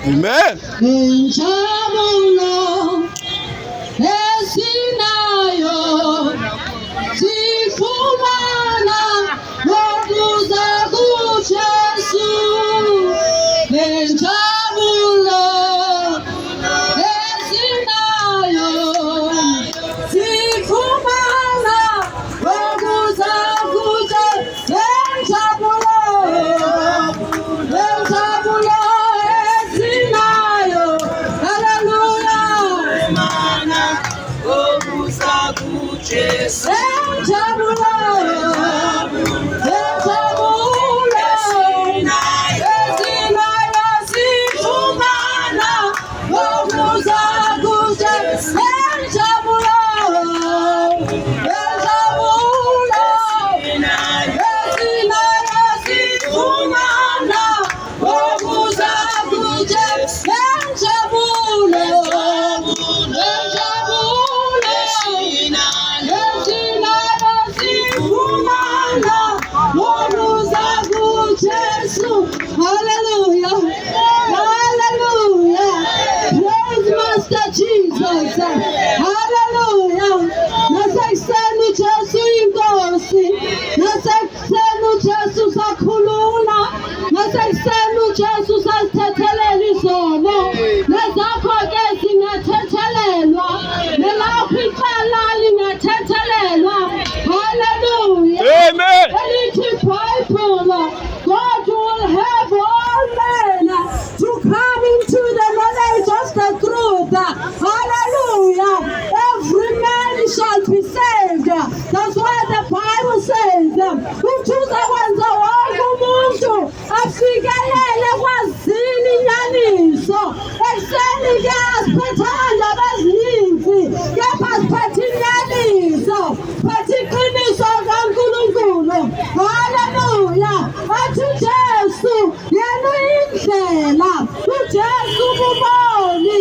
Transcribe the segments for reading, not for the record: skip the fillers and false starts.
Amen. Injabulo esinayo sifumana ngokuza kuJesu. Injabulo esinayo sifumana ngokuza kuJesu. Jesus. Hallelujah. Hallelujah. Praise Master Jesus. Hallelujah. Nasekuseni uJesu inkosi. Nasekuseni uJesu sakhulula. Nasekuseni uJesu sasithethelela izono. Nezakho ke zingathethelelwa. Nelakho icala lingathethelelwa. Hallelujah. Amen. Elithi Bible, God will have all men to come into the knowledge of the truth. Hallelujah. Every man shall be saved. That's why the Bible says, uchuza kwenza wonke umuntu afikelele kwazini inyaniso. Ekseni ke asiphathanda bezininzi, kepha siphatha inyaniso, siphatha iqiniso kaNkulunkulu. Hallelujah. Athi uJesu yena indlela, uJesu ububoni,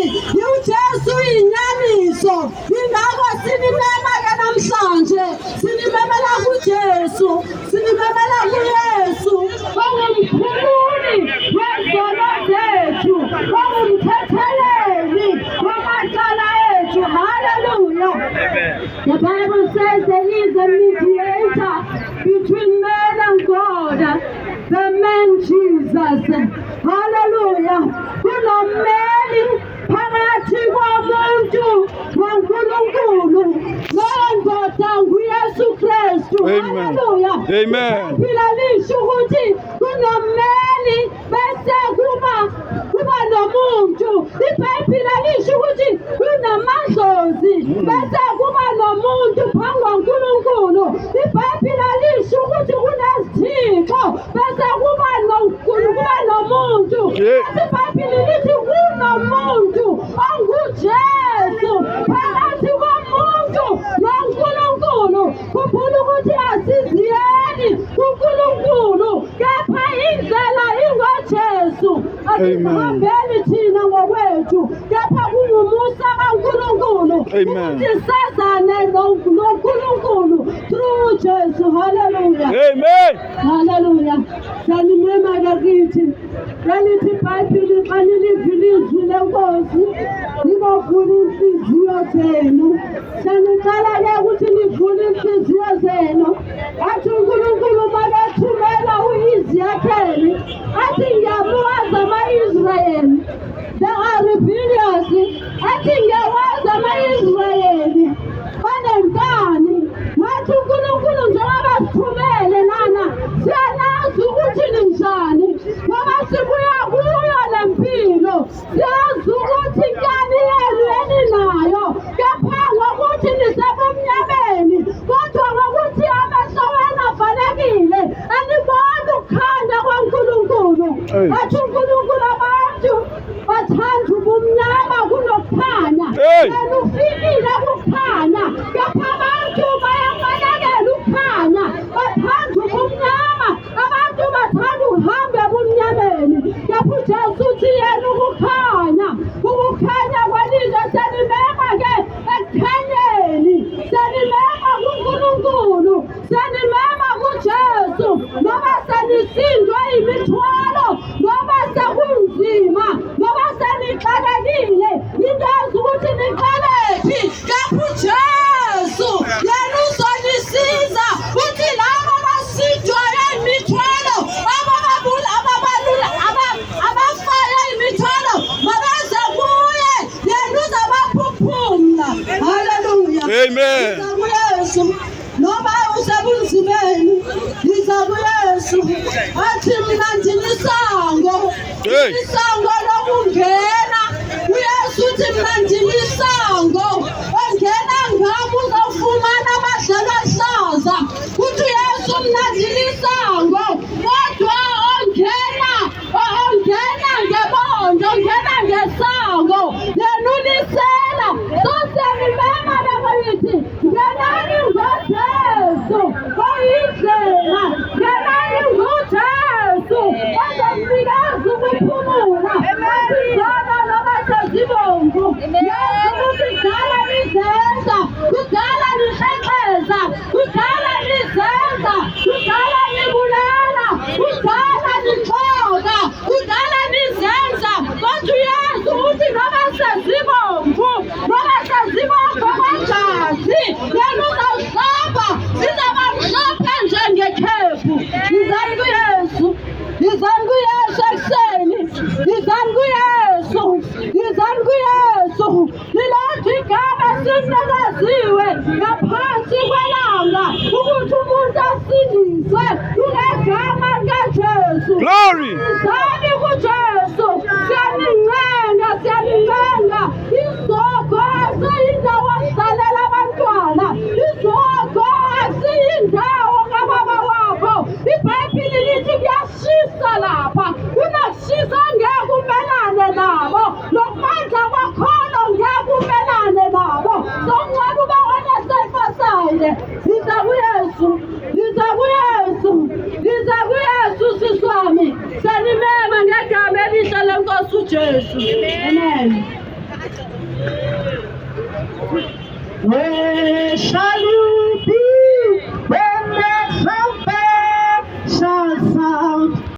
uJesu inyaniso. Ingakho sinimema ke namhlanje, sinimemela kuJesu, sinimemela kuYesu, ongumkhululi wezono zethu, ongumthetheleli wamacala ethu. Hallelujah. The Bible says there is a mediator between man and God, the man Jesus. Hallelujah. Kunomeli phakathi komuntu noNkulunkulu. Nondoda nguYesu Kristu. Hallelujah. Amen. Phila lisho ukuthi kunomeli bese kuba nomuntu. iBhayibheli lisho ukuthi kunamadlozi bese kuba nomuntu phambi kaNkulunkulu. iBhayibheli lisho ukuthi kunezithixo bese kuba nomuntu. iBhayibheli lithi kunomuntu onguJesu phakathi komuntu noNkulunkulu. Khumbula ukuthi asiziyeni kuNkulunkulu, kepha indlela ingoJesu. Asihambeli thina ngokwethu, kepha kungumusa kaNkulunkulu ukuthi sazane noNkulunkulu through Jesu. Hallelujah. Amen. Hallelujah. Sanimema kithi. Lelithi iBhayibheli xa nilivile izwi lenkosi livule inhliziyo zenu. Sanicela ke ukuthi nivule inhliziyo zenu. Athi uNkulunkulu makathumela u-Ezekiel, athi ngiyabuza ama-Israyeli, they are rebellious. Athi ngiyawazi ama-Israyeli banenkani. Nathi uNkulunkulu njengoba sithumele lana, siyanazi ukuthi ninjani. Ngoba sibuya kuyo le mpilo, siyazi ukuthi inkani yenu eninayo, kepha ngokuthi nisebumnyameni, kodwa ngokuthi amehlo wenu avalekile, aniboni ukukhanya kwaNkulunkulu. Athi uNkulunkulu abantu bathanda ubumnyama kunokukhanya. Wena ufikile kukukhanya, kepha abantu bayafanekela ukukhanya, bathanda ubumnyama. Abantu bathanda ukuhamba ebumnyameni, kepha uJesu uthi yena ukukhanya. Ukukhanya kwelizwe senimema ke ekukhanyeni, senimema kuNkulunkulu, senimema kuJesu. Noma senisindwe imithwalo, uYesu athi mina ndilisango, isango lokungena. uYesu uthi mina ndilisango, ongena ngami uzawufumana amadlelo ahlaza. Uthi uYesu mina ndilisango, kodwa ongena ngebondo, ongena ngesango, yena ulisela. So siyanimema bakithi, ngenani ngoJesu oyindlela, ngenani ngoJesu ozomnikeza ukuphumula. Asizona noma sezibomvu, Yesu kudala lizenza, kudala lihleqeza, kudala lizenza, kudala libulala, kudala lixoka, kudala lizenza. Kodwa uYesu uthi noma sezibomvu, noma sezibomvu amagazi, yena uzawuhlamba, zizaba mhlophe njengekhefu. Yizani kuYesu, yizani kuYesu ekuseni, yizani kuYesu, yizani kuYesu. Lilothi igama esinikeziwe ngaphansi kwelanga ukuthi umuntu asindiswe ngegama likaJesu. Glory. Yizani kuJesu, siyanincenga, siyanincenga. Izogo asiyindawo okuzalela abantwana, izogo asiyindawo kababa wakho. IBhayibhili lithi kuyashisa lapha, kunokushisa ngeke umelane nabo, nokubandla kwakhona ngeke umelane nabo. Sokungcono uba on-the-safer-side. Yiza kuYesu, yiza kuYesu, yiza kuYesu sisi wami. Siyanimema ngegama elihle leNkosi uJesu. Amen. Where shall you